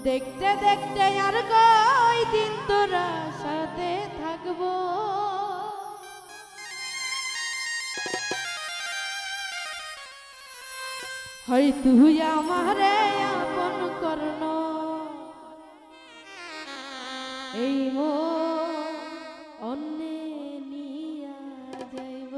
দেখতে দেখতে আর কই দিন তোরা সাথে থাকবো হয় তুই আমারে আপন করন এই মো অন্যে নিয়া যাইব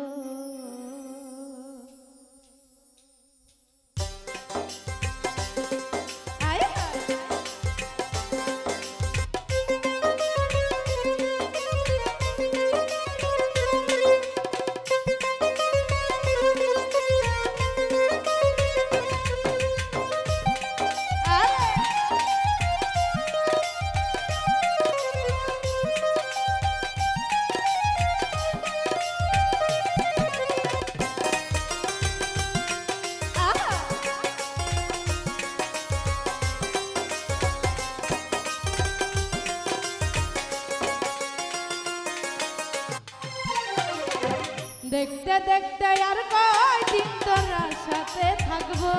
দেখতে দেখতে আর কয় দিন তোরা সাথে থাকবো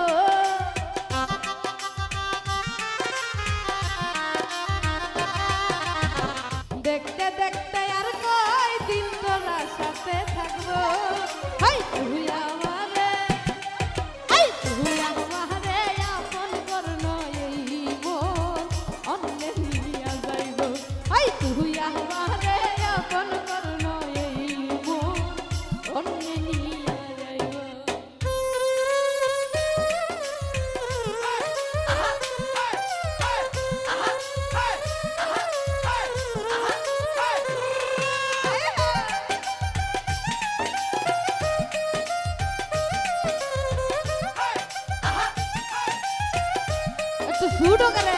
দেখতে দেখতে আর কয় দিন তোরা সাথে থাকবো হাই তুই আমারে আপন করন এই মন অন্যে নিয়া যাইব হাই তুই আমারে আপন করন এই মন অন্যে নিয়া যাইব একটু শুডো করে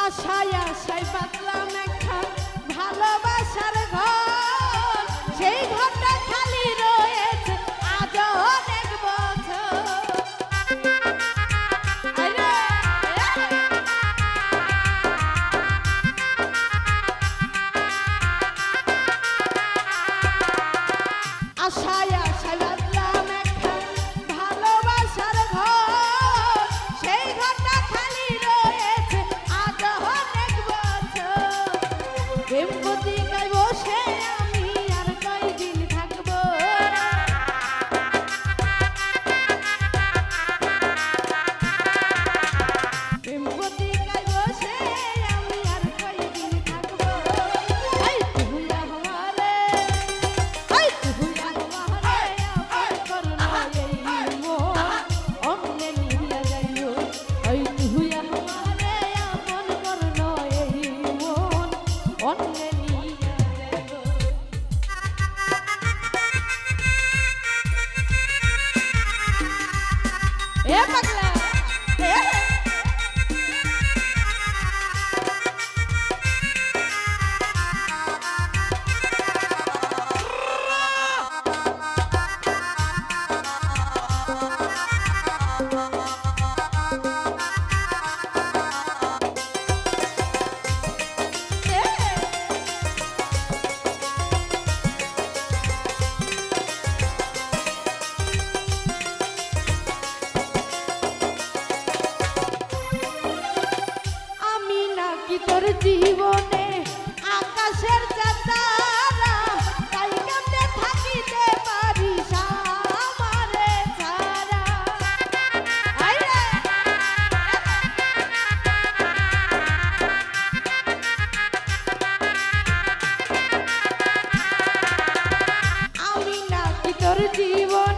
আশায় আশায় বাঁধলাম একখান ভালোবাসার ঘর সেই ঘরটা খালি রয়েছে আজও অনেক বছর আশায় আশায় বাঁধলাম একখান ভালোবাসার ঘর সেই ঘরটা খালি রয়েছে আজও অনেক বছর প্রেমবতী গায়ে বসে আমি আর কয়দিন থাকবো প্রেমবতী গায়ে বসে আমি আর কয়দিন থাকবো হাই তুই আমারে আপন করন এই মন অন্যে নিয়া যাইব হাই তুই আমারে আপন করন এই মন অন্যে নিয়া যাইব এ পাগলা আমি নাকি তোর জীবনে আকাশের চাঁদ তাই কেমনে থাকিতে পারিস আমারে ছাড়া আমি নাকি তোর জীবন